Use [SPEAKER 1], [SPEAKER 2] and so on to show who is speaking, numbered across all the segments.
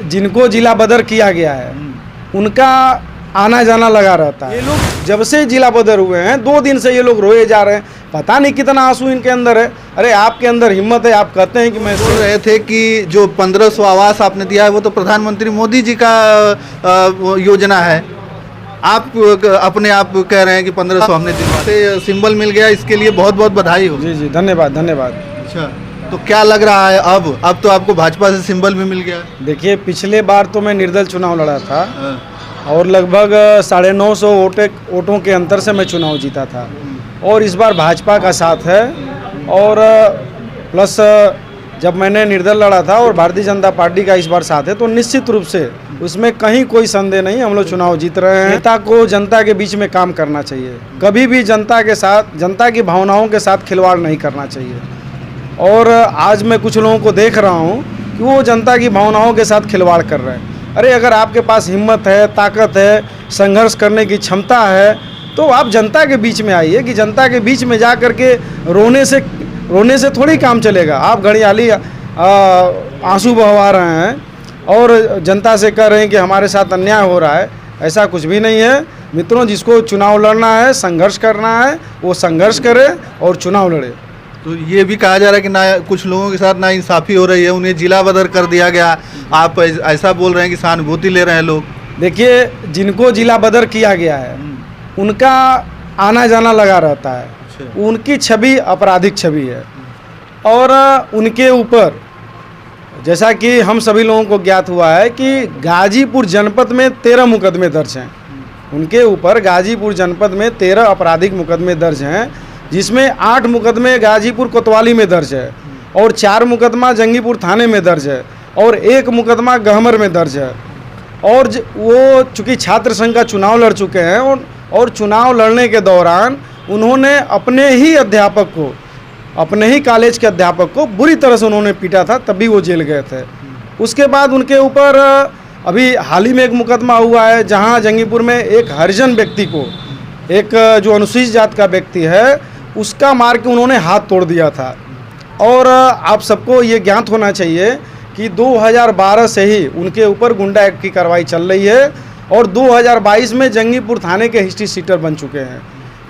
[SPEAKER 1] जिनको जिला बदर किया गया है उनका आना जाना लगा रहता है। ये लोग जब से जिला बदर हुए हैं 2 दिन से ये लोग रोए जा रहे हैं, पता नहीं कितना आंसू इनके अंदर है। अरे आपके अंदर हिम्मत है, आप कहते हैं कि मैं
[SPEAKER 2] बोल रहे थे कि जो 1500 आवास आपने दिया है वो तो प्रधानमंत्री मोदी जी का योजना है। आप अपने आप कह रहे हैं कि 1500 हमने दिया, से सिंबल मिल गया, इसके लिए बहुत बहुत बधाई हो।
[SPEAKER 1] जी धन्यवाद धन्यवाद।
[SPEAKER 2] अच्छा, तो क्या लग रहा है अब तो आपको भाजपा से सिंबल भी मिल गया?
[SPEAKER 1] देखिए, पिछले बार तो मैं निर्दल चुनाव लड़ा था और लगभग 950 वोटों के अंतर से मैं चुनाव जीता था, और इस बार भाजपा का साथ है। और प्लस जब मैंने निर्दल लड़ा था और भारतीय जनता पार्टी का इस बार साथ है, तो निश्चित रूप से उसमें कहीं कोई संदेह नहीं, हम लोग चुनाव जीत रहे हैं। नेता को जनता के बीच में काम करना चाहिए, कभी भी जनता के साथ, जनता की भावनाओं के साथ खिलवाड़ नहीं करना चाहिए। और आज मैं कुछ लोगों को देख रहा हूँ कि वो जनता की भावनाओं के साथ खिलवाड़ कर रहे हैं। अरे अगर आपके पास हिम्मत है, ताकत है, संघर्ष करने की क्षमता है, तो आप जनता के बीच में आइए। कि जनता के बीच में जा कर के रोने से थोड़ी काम चलेगा। आप घड़ियाली आंसू बहवा रहे हैं और जनता से कह रहे हैं कि हमारे साथ अन्याय हो रहा है, ऐसा कुछ भी नहीं है। मित्रों, जिसको चुनाव लड़ना है, संघर्ष करना है, वो संघर्ष करे और चुनाव लड़े।
[SPEAKER 2] तो ये भी कहा जा रहा है कि ना कुछ लोगों के साथ नाइंसाफ़ी हो रही है, उन्हें जिला बदर कर दिया गया। आप ऐसा बोल रहे हैं कि सहानुभूति ले रहे हैं लोग।
[SPEAKER 1] देखिए, जिनको जिला बदर किया गया है उनका आना जाना लगा रहता है। उनकी छवि आपराधिक छवि है, और उनके ऊपर, जैसा कि हम सभी लोगों को ज्ञात हुआ है कि गाजीपुर जनपद में 13 मुकदमे दर्ज हैं। उनके ऊपर गाजीपुर जनपद में 13 आपराधिक मुकदमे दर्ज हैं, जिसमें 8 मुकदमे गाजीपुर कोतवाली में दर्ज है, और 4 मुकदमा जंगीपुर थाने में दर्ज है, और 1 मुकदमा गहमर में दर्ज है। और वो चूँकि छात्र संघ का चुनाव लड़ चुके हैं, और चुनाव लड़ने के दौरान उन्होंने अपने ही अध्यापक को, अपने ही कॉलेज के अध्यापक को बुरी तरह से उन्होंने पीटा था, तभी वो जेल गए थे। उसके बाद उनके ऊपर अभी हाल ही में एक मुकदमा हुआ है, जहां जंगीपुर में एक हरिजन व्यक्ति को, एक जो अनुसूचित जात का व्यक्ति है, उसका मार के उन्होंने हाथ तोड़ दिया था। और आप सबको ये ज्ञात होना चाहिए कि 2012 से ही उनके ऊपर गुंडा एक्ट की कार्रवाई चल रही है, और 2022 में जंगीपुर थाने के हिस्ट्री शीटर बन चुके हैं।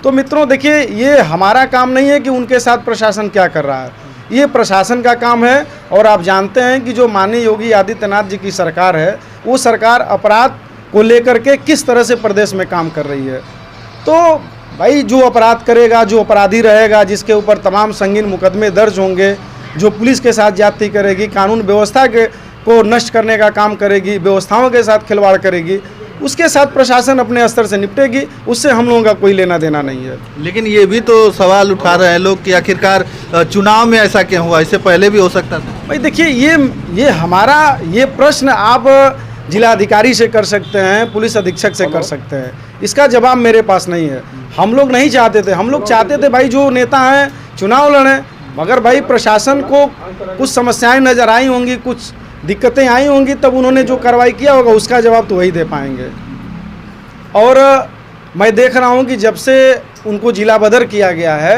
[SPEAKER 1] तो मित्रों, देखिए, ये हमारा काम नहीं है कि उनके साथ प्रशासन क्या कर रहा है, ये प्रशासन का काम है। और आप जानते हैं कि जो माननीय योगी आदित्यनाथ जी की सरकार है, वो सरकार अपराध को लेकर के किस तरह से प्रदेश में काम कर रही है। तो भाई, जो अपराध करेगा, जो अपराधी रहेगा, जिसके ऊपर तमाम संगीन मुकदमे दर्ज होंगे, जो पुलिस के साथ ज्यादती करेगी, कानून व्यवस्था को नष्ट करने का काम करेगी, व्यवस्थाओं के साथ खिलवाड़ करेगी, उसके साथ प्रशासन अपने स्तर से निपटेगी। उससे हम लोगों का कोई लेना देना नहीं है।
[SPEAKER 2] लेकिन ये भी तो सवाल उठा रहे हैं लोग कि आखिरकार चुनाव में ऐसा क्यों हुआ, इससे पहले भी हो सकता था।
[SPEAKER 1] भाई देखिए, ये हमारा ये प्रश्न आप जिलाधिकारी से कर सकते हैं, पुलिस अधीक्षक से कर सकते हैं, इसका जवाब मेरे पास नहीं है। हम लोग नहीं चाहते थे, हम लोग चाहते थे भाई जो नेता हैं चुनाव लड़ें, मगर भाई प्रशासन को कुछ समस्याएं नज़र आई होंगी, कुछ दिक्कतें आई होंगी, तब उन्होंने जो कार्रवाई किया होगा उसका जवाब तो वही दे पाएंगे। और मैं देख रहा हूँ कि जब से उनको जिला बदर किया गया है,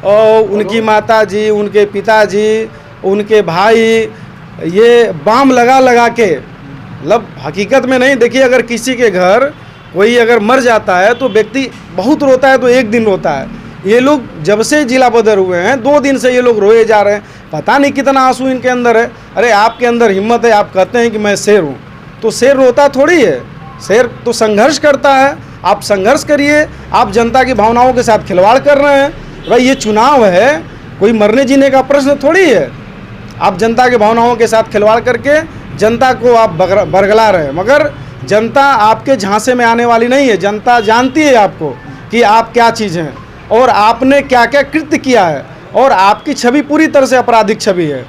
[SPEAKER 1] और उनकी माता जी, उनके पिताजी, उनके भाई, ये बाम लगा के, मतलब हकीकत में नहीं। देखिए, अगर किसी के घर कोई अगर मर जाता है तो व्यक्ति बहुत रोता है, तो एक दिन रोता है। ये लोग जब से जिला बदर हुए हैं 2 दिन से ये लोग रोए जा रहे हैं, पता नहीं कितना आंसू इनके अंदर है। अरे आपके अंदर हिम्मत है, आप कहते हैं कि मैं शेर हूँ, तो शेर रोता थोड़ी है, शेर तो संघर्ष करता है। आप संघर्ष करिए, आप जनता की भावनाओं के साथ खिलवाड़ कर रहे हैं। भाई ये चुनाव है, कोई मरने जीने का प्रश्न थोड़ी है। आप जनता की भावनाओं के साथ खिलवाड़ करके जनता को आप बरगला रहे हैं, मगर जनता आपके झांसे में आने वाली नहीं है। जनता जानती है आपको कि आप क्या चीज़ हैं और आपने क्या क्या कृत्य किया है, और आपकी छवि पूरी तरह से आपराधिक छवि है,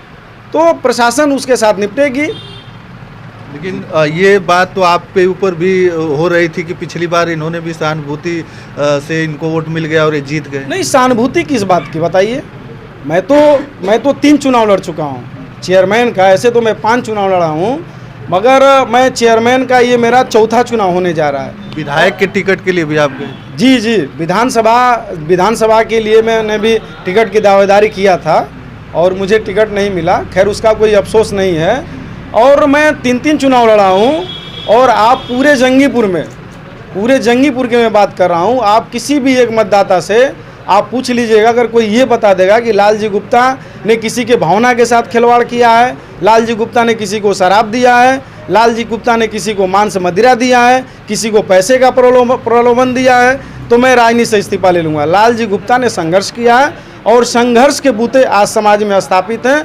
[SPEAKER 1] तो प्रशासन उसके साथ निपटेगी।
[SPEAKER 2] लेकिन ये बात तो आप पे ऊपर भी हो रही थी कि पिछली बार इन्होंने भी सहानुभूति से इनको वोट मिल गया और ये जीत गए।
[SPEAKER 1] नहीं, सहानुभूति किस बात की बताइए। मैं तो 3 चुनाव लड़ चुका हूँ चेयरमैन का। ऐसे तो मैं 5 चुनाव लड़ा हूँ, मगर मैं चेयरमैन का ये मेरा 4था चुनाव होने जा रहा है।
[SPEAKER 2] विधायक के टिकट के लिए भी आप गए?
[SPEAKER 1] जी, विधानसभा के लिए मैंने भी टिकट की दावेदारी किया था और मुझे टिकट नहीं मिला। खैर, उसका कोई अफसोस नहीं है। और मैं 3 चुनाव लड़ा हूँ। और आप पूरे जंगीपुर के मैं बात कर रहा हूँ, आप किसी भी एक मतदाता से आप पूछ लीजिएगा, अगर कोई ये बता देगा कि लालजी गुप्ता ने किसी के भावना के साथ खिलवाड़ किया है, लालजी गुप्ता ने किसी को शराब दिया है, लालजी गुप्ता ने किसी को मांस मदिरा दिया है, किसी को पैसे का प्रलोभन दिया है, तो मैं राजनीति से इस्तीफा ले लूँगा। लालजी गुप्ता ने संघर्ष किया है और संघर्ष के बूते आज समाज में स्थापित हैं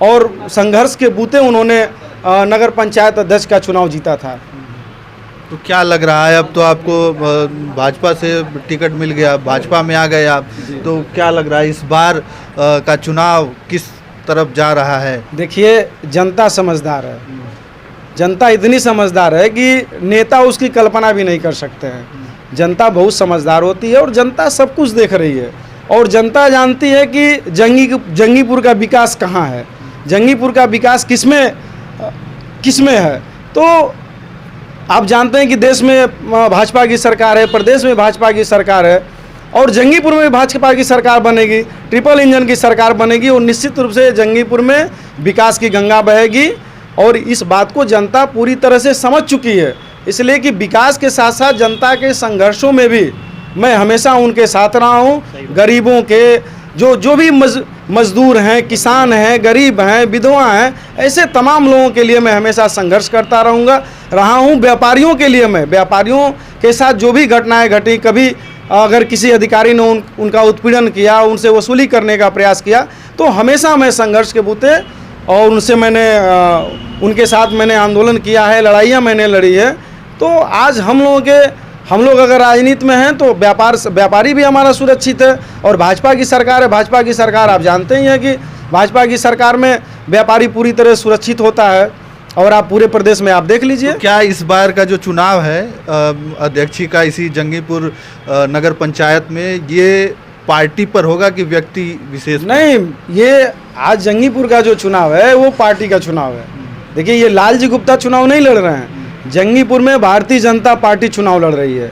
[SPEAKER 1] और संघर्ष के बूते उन्होंने नगर पंचायत अध्यक्ष का चुनाव जीता था।
[SPEAKER 2] तो क्या लग रहा है, अब तो आपको भाजपा से टिकट मिल गया, भाजपा में आ गए आप, तो क्या लग रहा है इस बार का चुनाव किस तरफ जा रहा है?
[SPEAKER 1] देखिए, जनता समझदार है, जनता इतनी समझदार है कि नेता उसकी कल्पना भी नहीं कर सकते हैं। जनता बहुत समझदार होती है और जनता सब कुछ देख रही है और जनता जानती है कि जंगीपुर का विकास कहाँ है, जंगीपुर का विकास किसमें है। तो आप जानते हैं कि देश में भाजपा की सरकार है, प्रदेश में भाजपा की सरकार है और जंगीपुर में भाजपा की सरकार बनेगी, ट्रिपल इंजन की सरकार बनेगी और निश्चित रूप से जंगीपुर में विकास की गंगा बहेगी। और इस बात को जनता पूरी तरह से समझ चुकी है, इसलिए कि विकास के साथ साथ जनता के संघर्षों में भी मैं हमेशा उनके साथ रहा हूँ। गरीबों के जो भी मजदूर हैं, किसान हैं, गरीब हैं, विधवा हैं, ऐसे तमाम लोगों के लिए मैं हमेशा संघर्ष करता रहा हूँ। व्यापारियों के लिए मैं व्यापारियों के साथ जो भी घटनाएं घटी, कभी अगर किसी अधिकारी ने उनका उत्पीड़न किया, उनसे वसूली करने का प्रयास किया, तो हमेशा मैं संघर्ष के बूते और उनके साथ मैंने आंदोलन किया है, लड़ाइयाँ मैंने लड़ी है। तो आज हम लोग अगर राजनीति में हैं तो व्यापारी भी हमारा सुरक्षित है और भाजपा की सरकार है। भाजपा की सरकार आप जानते ही हैं कि भाजपा की सरकार में व्यापारी पूरी तरह सुरक्षित होता है और आप पूरे प्रदेश में आप देख लीजिए।
[SPEAKER 2] तो क्या इस बार का जो चुनाव है अध्यक्षी का इसी जंगीपुर नगर पंचायत में, ये पार्टी पर होगा कि व्यक्ति विशेष?
[SPEAKER 1] नहीं, ये आज जंगीपुर का जो चुनाव है वो पार्टी का चुनाव है। देखिए, ये लालजी गुप्ता चुनाव नहीं लड़ रहे हैं, जंगीपुर में भारतीय जनता पार्टी चुनाव लड़ रही है।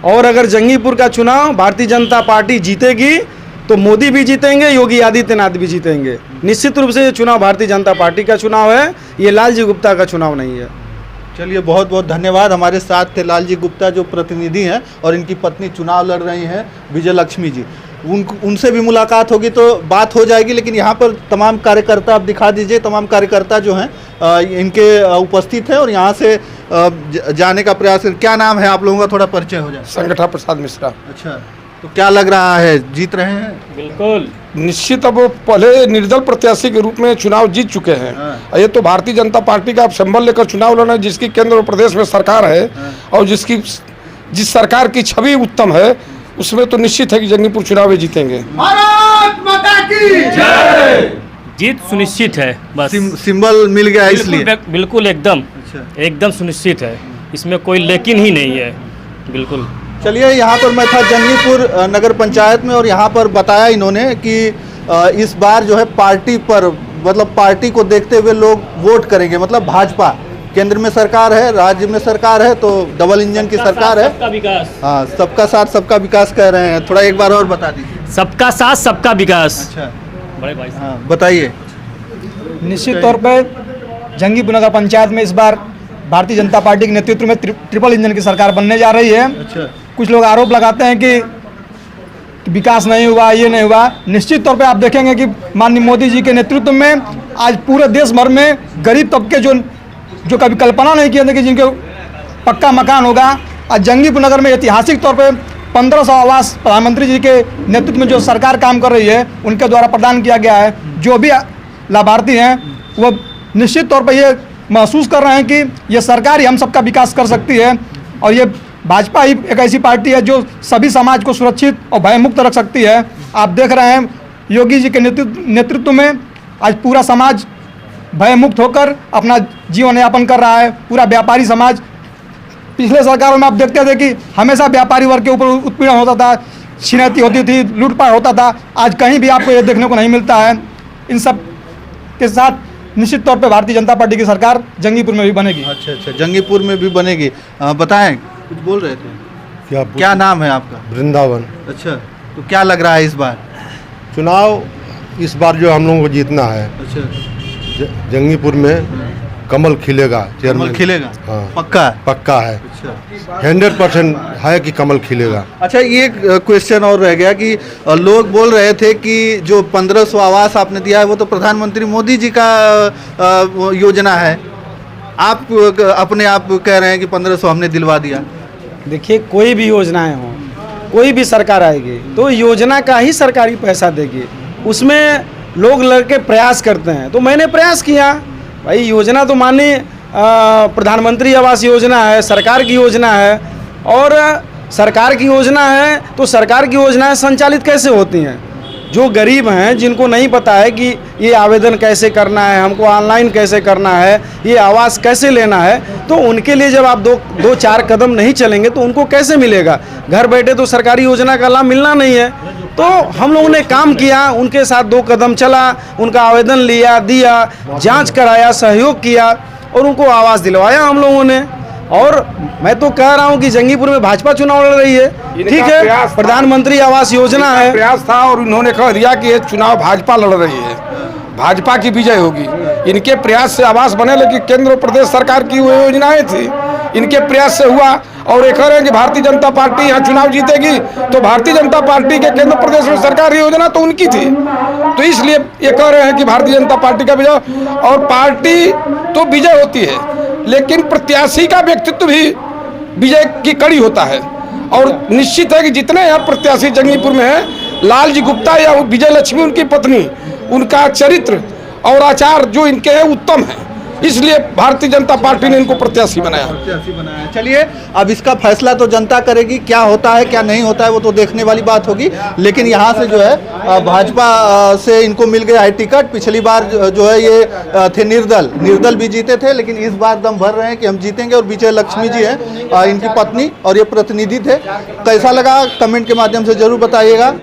[SPEAKER 1] और अगर जंगीपुर का चुनाव भारतीय जनता पार्टी जीतेगी तो मोदी भी जीतेंगे, योगी आदित्यनाथ भी जीतेंगे। निश्चित रूप से ये चुनाव भारतीय जनता पार्टी का चुनाव है, ये लालजी गुप्ता का चुनाव नहीं है।
[SPEAKER 2] चलिए, बहुत बहुत धन्यवाद। हमारे साथ थे लालजी गुप्ता जो प्रतिनिधि हैं और इनकी पत्नी चुनाव लड़ रही हैं, विजय लक्ष्मी जी। उनसे भी मुलाकात होगी तो बात हो जाएगी, लेकिन यहाँ पर तमाम कार्यकर्ता आप दिखा दीजिए, तमाम कार्यकर्ता जो हैं इनके उपस्थित हैं और यहाँ से जाने का प्रयास। क्या नाम है आप लोगों का, थोड़ा परिचय हो जाए?
[SPEAKER 3] संगठा प्रसाद मिश्रा।
[SPEAKER 2] अच्छा, तो क्या लग रहा है, जीत रहे हैं?
[SPEAKER 3] बिल्कुल निश्चित। अब वो पहले निर्दल प्रत्याशी के रूप में चुनाव जीत चुके हैं।
[SPEAKER 2] हाँ।
[SPEAKER 3] ये तो भारतीय जनता पार्टी का संबल लेकर चुनाव लड़ना, जिसकी केंद्र और प्रदेश में सरकार है।
[SPEAKER 2] हाँ।
[SPEAKER 3] और जिस सरकार की छवि उत्तम है, उसमें तो निश्चित है कि जंगीपुर चुनाव में जीतेंगे।
[SPEAKER 2] भारत माता की जय।
[SPEAKER 4] जीत सुनिश्चित है, बस
[SPEAKER 2] सिंबल मिल गया इसलिए।
[SPEAKER 4] बिल्कुल एकदम।
[SPEAKER 2] अच्छा।
[SPEAKER 4] एकदम सुनिश्चित है, इसमें कोई लेकिन ही नहीं है, बिल्कुल।
[SPEAKER 2] चलिए, यहाँ पर मैं था जंगीपुर नगर पंचायत में और यहाँ पर बताया इन्होंने कि इस बार जो है पार्टी पर, मतलब पार्टी को देखते हुए लोग वोट करेंगे। मतलब भाजपा केंद्र में सरकार है, राज्य में सरकार है, तो डबल इंजन की सरकार है।
[SPEAKER 4] सबका विकास।
[SPEAKER 2] हाँ, सबका साथ सबका विकास कह रहे हैं। थोड़ा एक बार और बता दीजिए।
[SPEAKER 4] सबका साथ सबका विकास।
[SPEAKER 2] अच्छा,
[SPEAKER 4] बड़े भाई साहब।
[SPEAKER 2] हाँ बताइए।
[SPEAKER 5] निश्चित तौर पर जंगीपुर नगर पंचायत में इस बार भारतीय जनता पार्टी के नेतृत्व में ट्रिपल इंजन की सरकार बनने जा रही है।
[SPEAKER 2] अच्छा,
[SPEAKER 5] कुछ लोग आरोप लगाते हैं कि विकास नहीं हुआ, ये नहीं हुआ। निश्चित तौर पे आप देखेंगे कि माननीय मोदी जी के नेतृत्व में आज पूरे देश भर में गरीब तबके जो कभी कल्पना नहीं किया था कि जिनके पक्का मकान होगा, आज जंगीपुर नगर में ऐतिहासिक तौर पे 1500 आवास प्रधानमंत्री जी के नेतृत्व में जो सरकार काम कर रही है उनके द्वारा प्रदान किया गया है। जो भी लाभार्थी हैं वो निश्चित तौर पर ये महसूस कर रहे हैं कि ये सरकार ही हम सबका विकास कर सकती है और ये भाजपा ही एक ऐसी पार्टी है जो सभी समाज को सुरक्षित और भयमुक्त रख सकती है। आप देख रहे हैं योगी जी के नेतृत्व में आज पूरा समाज भयमुक्त होकर अपना जीवन यापन कर रहा है। पूरा व्यापारी समाज, पिछले सरकारों में आप देखते थे कि हमेशा व्यापारी वर्ग के ऊपर उत्पीड़न होता था, छिनैती होती थी, लूटपाट होता था। आज कहीं भी आपको ये देखने को नहीं मिलता है। इन सब के साथ निश्चित तौर पे भारतीय जनता पार्टी की सरकार जंगीपुर में भी बनेगी।
[SPEAKER 2] अच्छा अच्छा, जंगीपुर में भी बनेगी। बताएं, कुछ बोल रहे थे। क्या नाम है आपका?
[SPEAKER 6] वृंदावन।
[SPEAKER 2] अच्छा, तो क्या लग रहा है इस बार
[SPEAKER 6] चुनाव इस बार जो हम लोगों को जीतना है
[SPEAKER 2] अच्छा
[SPEAKER 6] जंगीपुर में, कमल खिलेगा
[SPEAKER 2] कमल
[SPEAKER 6] चेयरमैन
[SPEAKER 2] खिलेगा?
[SPEAKER 6] हाँ।
[SPEAKER 2] पक्का है?
[SPEAKER 6] पक्का है,
[SPEAKER 2] अच्छा
[SPEAKER 6] 100% है कि कमल खिलेगा।
[SPEAKER 2] अच्छा, ये क्वेश्चन और रह गया कि लोग बोल रहे थे कि जो 1500 आवास आपने दिया है वो तो प्रधानमंत्री मोदी जी का योजना है। आप अपने आप कह रहे हैं कि 1500 हमने दिलवा दिया।
[SPEAKER 1] देखिए, कोई भी योजनाएं हों, कोई भी सरकार आएगी तो योजना का ही सरकारी पैसा देगी, उसमें लोग लड़के प्रयास करते हैं। तो मैंने प्रयास किया भाई, योजना तो माननीय प्रधानमंत्री आवास योजना है, सरकार की योजना है, और सरकार की योजना है तो सरकार की योजनाएं संचालित कैसे होती हैं? जो गरीब हैं, जिनको नहीं पता है कि ये आवेदन कैसे करना है, हमको ऑनलाइन कैसे करना है, ये आवास कैसे लेना है, तो उनके लिए जब आप दो चार कदम नहीं चलेंगे तो उनको कैसे मिलेगा? घर बैठे तो सरकारी योजना का लाभ मिलना नहीं है। तो हम लोगों ने काम किया, उनके साथ 2 कदम चला, उनका आवेदन लिया, दिया, जांच कराया, सहयोग किया और उनको आवास दिलवाया हम लोगों ने। और मैं तो कह रहा हूं कि जंगीपुर में भाजपा चुनाव लड़ रही है, ठीक है, प्रधानमंत्री आवास योजना है,
[SPEAKER 3] प्रयास था और उन्होंने कह दिया कि ये चुनाव भाजपा लड़ रही है, भाजपा की विजय होगी। इनके प्रयास से आवास बने, लेकिन केंद्र और प्रदेश सरकार की वो योजनाएं थी, इनके प्रयास से हुआ। और ये कह रहे हैं कि भारतीय जनता पार्टी यहाँ चुनाव जीतेगी, तो भारतीय जनता पार्टी के केंद्र प्रदेश में सरकारी योजना तो उनकी थी, तो इसलिए ये कह रहे हैं कि भारतीय जनता पार्टी का विजय। और पार्टी तो विजय होती है, लेकिन प्रत्याशी का व्यक्तित्व भी विजय की कड़ी होता है। और निश्चित है कि जितने यहाँ प्रत्याशी जंगीपुर में हैं, लालजी गुप्ता या विजय लक्ष्मी उनकी पत्नी, उनका चरित्र और आचार जो इनके हैं उत्तम है, इसलिए भारतीय जनता पार्टी ने इनको प्रत्याशी बनाया।
[SPEAKER 2] चलिए, अब इसका फैसला तो जनता करेगी, क्या होता है क्या नहीं होता है वो तो देखने वाली बात होगी। लेकिन यहाँ से जो है भाजपा से इनको मिल गया है टिकट। पिछली बार जो है ये थे निर्दल भी जीते थे, लेकिन इस बार दम भर रहे हैं कि हम जीतेंगे। और विजय लक्ष्मी जी हैं इनकी पत्नी और ये प्रतिनिधि थे। कैसा लगा कमेंट के माध्यम से जरूर बताइएगा।